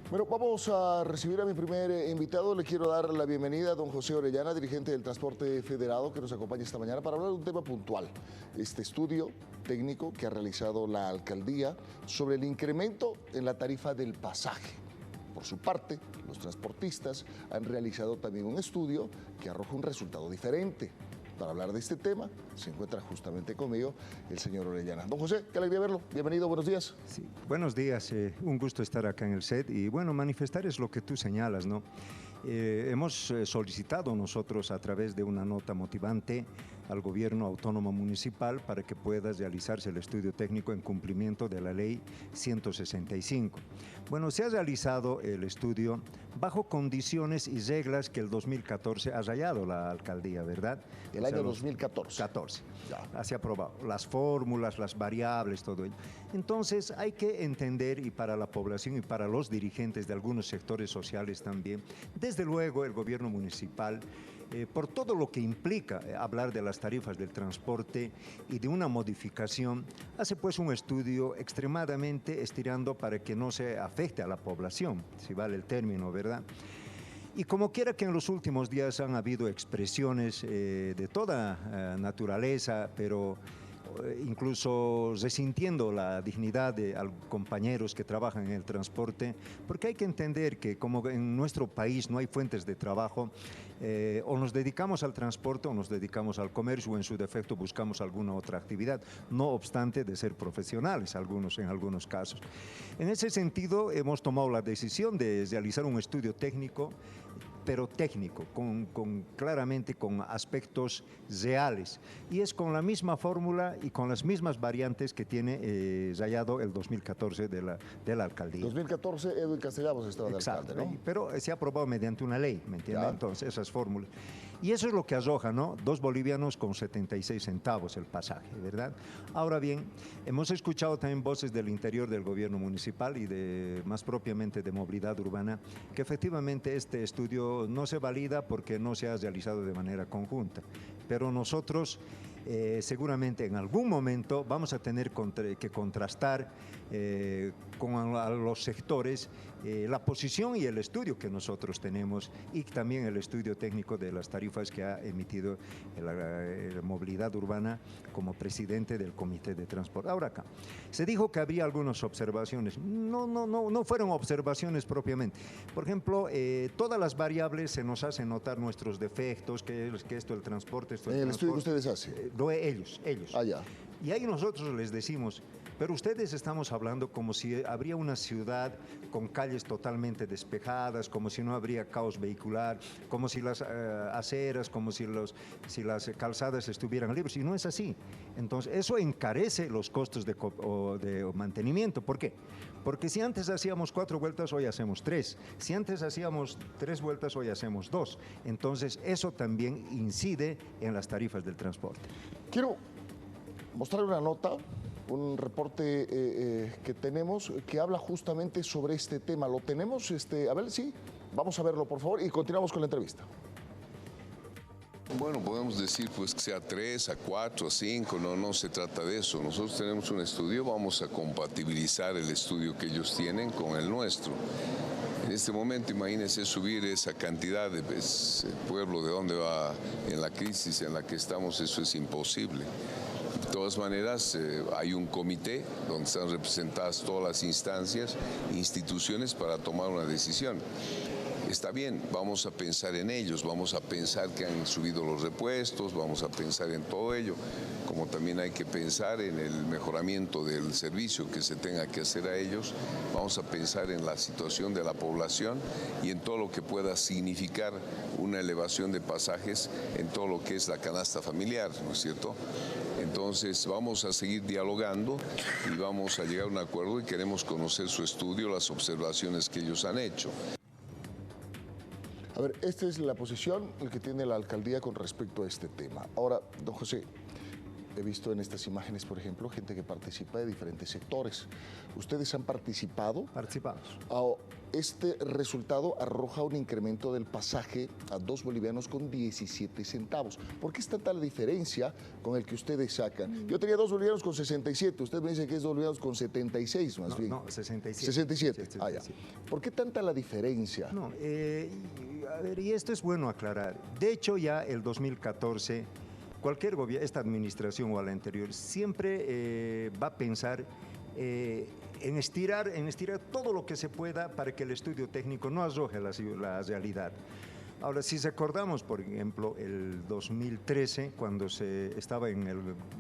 Bueno, vamos a recibir a mi primer invitado. Le quiero dar la bienvenida a don José Orellana, dirigente del Transporte Federado, que nos acompaña esta mañana para hablar de un tema puntual. Este estudio técnico que ha realizado la alcaldía sobre el incremento en la tarifa del pasaje. Por su parte, los transportistas han realizado también un estudio que arroja un resultado diferente. Para hablar de este tema, se encuentra justamente conmigo el señor Orellana. Don José, qué alegría verlo. Bienvenido, buenos días. Sí, buenos días, un gusto estar acá en el set y bueno, manifestar es lo que tú señalas, ¿no? Hemos solicitado nosotros a través de una nota motivante al gobierno autónomo municipal para que pueda realizarse el estudio técnico en cumplimiento de la ley 165. Bueno, se ha realizado el estudio bajo condiciones y reglas que el 2014 ha rayado la alcaldía, ¿verdad? El año 2014. 14. Ya. Se ha aprobado las fórmulas, las variables, todo ello. Entonces hay que entender, y para la población y para los dirigentes de algunos sectores sociales también, desde luego el gobierno municipal, por todo lo que implica hablar de las tarifas del transporte y de una modificación, hace pues un estudio extremadamente estirando para que no se afecte a la población, si vale el término, ¿verdad? Y como quiera que en los últimos días han habido expresiones de toda naturaleza, pero incluso resintiendo la dignidad de compañeros que trabajan en el transporte, porque hay que entender que como en nuestro país no hay fuentes de trabajo, o nos dedicamos al transporte o nos dedicamos al comercio o en su defecto buscamos alguna otra actividad, no obstante de ser profesionales en algunos casos. En ese sentido hemos tomado la decisión de realizar un estudio técnico, pero técnico, claramente con aspectos reales. Y es con la misma fórmula y con las mismas variantes que tiene rayado el 2014 de la alcaldía. 2014, Edwin Castellanos estaba de alcalde, ¿no? Pero se ha aprobado mediante una ley, ¿me entiende? Entonces, esas fórmulas. Y eso es lo que arroja, ¿no? 2 bolivianos con 76 centavos el pasaje, ¿verdad? Ahora bien, hemos escuchado también voces del interior del gobierno municipal y más propiamente de movilidad urbana, que efectivamente este estudio no se valida porque no se ha realizado de manera conjunta. Pero nosotros seguramente en algún momento vamos a tener que contrastar con los sectores la posición y el estudio que nosotros tenemos y también el estudio técnico de las tarifas que ha emitido la movilidad urbana como presidente del Comité de Transporte. Ahora acá, se dijo que habría algunas observaciones. No fueron observaciones propiamente. Por ejemplo, todas las variables se nos hacen notar nuestros defectos, que esto el transporte, esto el transporte. ¿El estudio que ustedes hacen? Ellos. Ah, ya. Y ahí nosotros les decimos, pero ustedes estamos hablando como si habría una ciudad con calles totalmente despejadas, como si no habría caos vehicular, como si las aceras, como si las calzadas estuvieran libres, y no es así. Entonces, eso encarece los costos de mantenimiento. ¿Por qué? Porque si antes hacíamos 4 vueltas, hoy hacemos 3. Si antes hacíamos 3 vueltas, hoy hacemos 2. Entonces, eso también incide en las tarifas del transporte. Quiero mostrar una nota, un reporte que tenemos que habla justamente sobre este tema. ¿Lo tenemos? A ver, sí, vamos a verlo, por favor, y continuamos con la entrevista. Bueno, podemos decir pues que sea 3, a 4, a 5, no se trata de eso. Nosotros tenemos un estudio, vamos a compatibilizar el estudio que ellos tienen con el nuestro. En este momento, imagínense subir esa cantidad de el pueblo de dónde va en la crisis en la que estamos, eso es imposible. De todas maneras, hay un comité donde están representadas todas las instancias, instituciones para tomar una decisión. Está bien, vamos a pensar en ellos, vamos a pensar que han subido los repuestos, vamos a pensar en todo ello, como también hay que pensar en el mejoramiento del servicio que se tenga que hacer a ellos, vamos a pensar en la situación de la población y en todo lo que pueda significar una elevación de pasajes en todo lo que es la canasta familiar, ¿no es cierto? Entonces vamos a seguir dialogando y vamos a llegar a un acuerdo y queremos conocer su estudio, las observaciones que ellos han hecho. A ver, esta es la posición que tiene la alcaldía con respecto a este tema. Ahora, don José, he visto en estas imágenes, por ejemplo, gente que participa de diferentes sectores. ¿Ustedes han participado? Participamos. este resultado arroja un incremento del pasaje a 2 bolivianos con 17 centavos. ¿Por qué es tanta la diferencia con el que ustedes sacan? Yo tenía 2 bolivianos con 67, usted me dice que es 2 bolivianos con 76 más bien. No, 67. 67, 67. Ah, ya. ¿Por qué tanta la diferencia? No, a ver, y esto es bueno aclarar. De hecho, ya el 2014, cualquier gobierno, esta administración o la anterior, siempre va a pensar en estirar todo lo que se pueda para que el estudio técnico no arroje la realidad. Ahora, si recordamos, por ejemplo, el 2013, cuando se estaba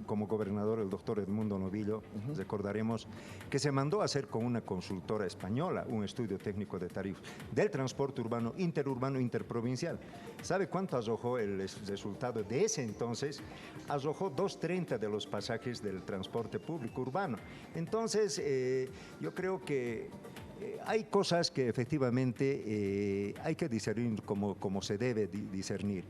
como gobernador el doctor Edmundo Novillo, recordaremos que se mandó a hacer con una consultora española un estudio técnico de tarifas del transporte urbano, interurbano, interprovincial. ¿Sabe cuánto arrojó el resultado de ese entonces? Arrojó 2.30 de los pasajes del transporte público urbano. Entonces, yo creo que hay cosas que efectivamente hay que discernir como se debe discernir.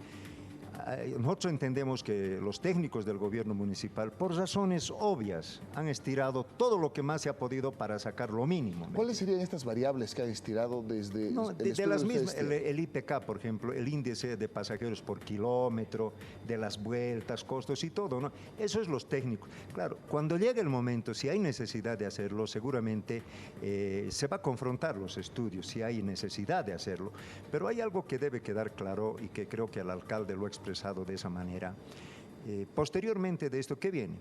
Nosotros entendemos que los técnicos del gobierno municipal, por razones obvias, han estirado todo lo que más se ha podido para sacar lo mínimo. ¿Cuáles serían estas variables que han estirado desde de las mismas, el IPK, por ejemplo, el índice de pasajeros por kilómetro, de las vueltas, costos y todo, ¿no? Eso es los técnicos. Claro, cuando llegue el momento, si hay necesidad de hacerlo, seguramente se va a confrontar los estudios, si hay necesidad de hacerlo. Pero hay algo que debe quedar claro y que creo que el alcalde lo ha expresado de esa manera. Posteriormente de esto, ¿qué viene?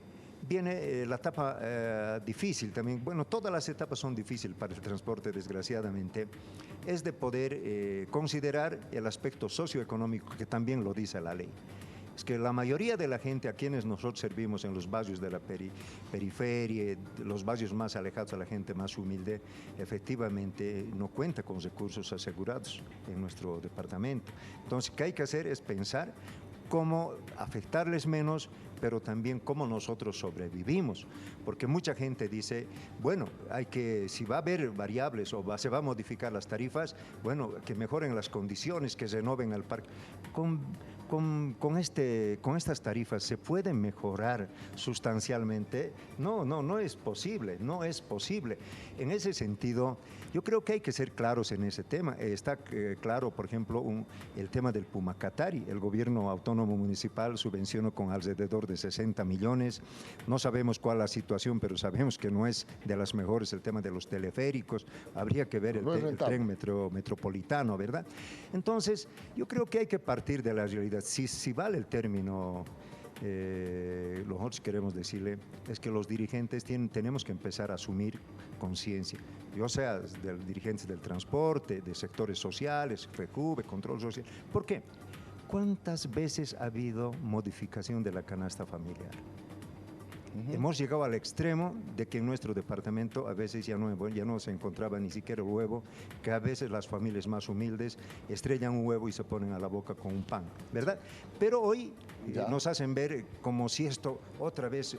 Viene la etapa difícil también. Bueno, todas las etapas son difíciles para el transporte, desgraciadamente. Es de poder considerar el aspecto socioeconómico, que también lo dice la ley. Es que la mayoría de la gente a quienes nosotros servimos en los barrios de la periferia, los barrios más alejados, a la gente más humilde, efectivamente no cuenta con recursos asegurados en nuestro departamento. Entonces, ¿qué hay que hacer? Es pensar cómo afectarles menos, pero también cómo nosotros sobrevivimos. Porque mucha gente dice, bueno, si va a haber variables o se va a modificar las tarifas, bueno, que mejoren las condiciones, que renoven el parque. Con estas tarifas se pueden mejorar sustancialmente. No es posible, no es posible. En ese sentido, yo creo que hay que ser claros en ese tema. Está claro, por ejemplo, el tema del Pumacatari. El gobierno autónomo municipal subvencionó con alrededor de 60 millones. No sabemos cuál es la situación, pero sabemos que no es de las mejores el tema de los teleféricos. Habría que ver el tren metropolitano, ¿verdad? Entonces, yo creo que hay que partir de la realidad. Si vale el término, nosotros queremos decirle, es que los dirigentes tenemos que empezar a asumir conciencia. Yo sea dirigentes del transporte, de sectores sociales, FECUBE, control social. ¿Por qué? ¿Cuántas veces ha habido modificación de la canasta familiar? Hemos llegado al extremo de que en nuestro departamento a veces ya no se encontraba ni siquiera el huevo, que a veces las familias más humildes estrellan un huevo y se ponen a la boca con un pan, ¿verdad? Pero hoy nos hacen ver como si esto otra vez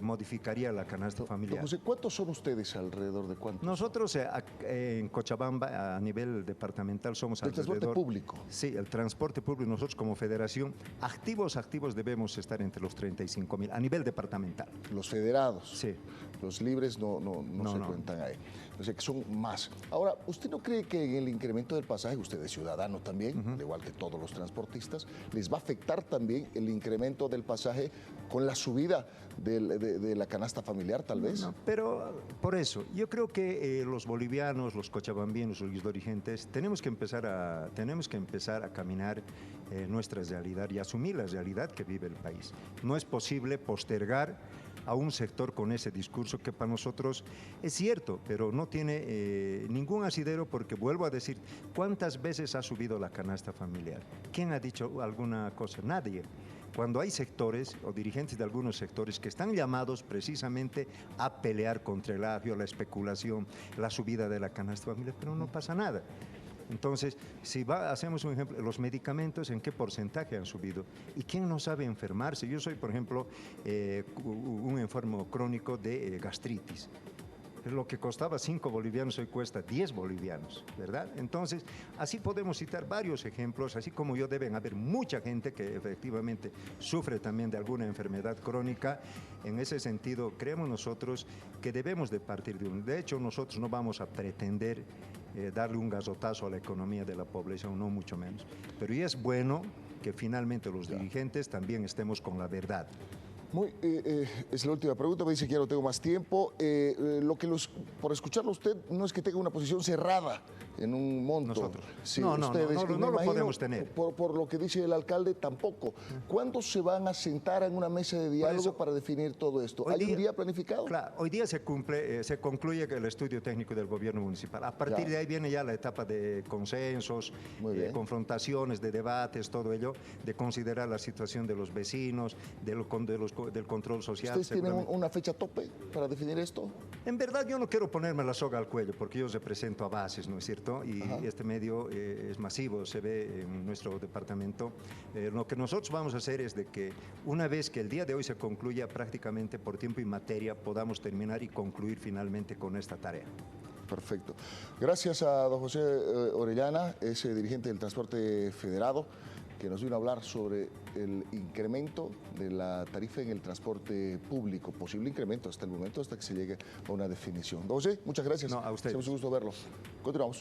modificaría la canasta familiar. José, ¿cuántos son ustedes alrededor de cuántos? Nosotros en Cochabamba, a nivel departamental, somos alrededor... ¿El transporte público? Sí, el transporte público. Nosotros como federación, activos debemos estar entre los 35.000 a nivel departamental. Los federados, sí. Los libres no se cuentan ahí. O sea que son más. Ahora, ¿usted no cree que en el incremento del pasaje, usted es ciudadano también, al igual que todos los transportistas, les va a afectar también el incremento del pasaje con la subida de la canasta familiar, tal vez? No, pero por eso, yo creo que los bolivianos, los cochabambinos, los dirigentes, tenemos que empezar a caminar nuestra realidad y asumir la realidad que vive el país. No es posible postergar a un sector con ese discurso que para nosotros es cierto, pero no tiene ningún asidero, porque vuelvo a decir, ¿cuántas veces ha subido la canasta familiar? ¿Quién ha dicho alguna cosa? Nadie. Cuando hay sectores o dirigentes de algunos sectores que están llamados precisamente a pelear contra el agio, la especulación, la subida de la canasta familiar, pero no pasa nada. Entonces, hacemos un ejemplo, los medicamentos, ¿en qué porcentaje han subido? ¿Y quién no sabe enfermarse? Yo soy, por ejemplo, un enfermo crónico de gastritis. Lo que costaba 5 bolivianos hoy cuesta 10 bolivianos, ¿verdad? Entonces, así podemos citar varios ejemplos, así como yo deben haber mucha gente que efectivamente sufre también de alguna enfermedad crónica. En ese sentido, creemos nosotros que debemos de partir de uno. De hecho, nosotros no vamos a pretender darle un gasotazo a la economía de la población, no mucho menos. Pero y es bueno que finalmente los dirigentes también estemos con la verdad. Es la última pregunta, me dice que ya no tengo más tiempo. Por escucharlo usted, no es que tenga una posición cerrada en un monto. Nosotros. Sí, no ustedes, lo podemos tener. Por lo que dice el alcalde, tampoco. ¿Cuándo se van a sentar en una mesa de diálogo para definir todo esto? ¿Hay un día planificado? Claro, hoy día se concluye el estudio técnico del gobierno municipal. A partir de ahí viene ya la etapa de consensos, confrontaciones, de debates, todo ello, de considerar la situación de los vecinos, del control social. ¿Ustedes tienen una fecha tope para definir esto? En verdad yo no quiero ponerme la soga al cuello porque yo represento a bases, ¿no es cierto? Y este medio es masivo, se ve en nuestro departamento. Lo que nosotros vamos a hacer es de que una vez que el día de hoy se concluya prácticamente por tiempo y materia, podamos terminar y concluir finalmente con esta tarea. Perfecto. Gracias a don José Orellana, es dirigente del Transporte Federado, que nos vino a hablar sobre el incremento de la tarifa en el transporte público, posible incremento hasta el momento, hasta que se llegue a una definición. Don José, muchas gracias. No, a ustedes. Siempre es un gusto verlo. Continuamos.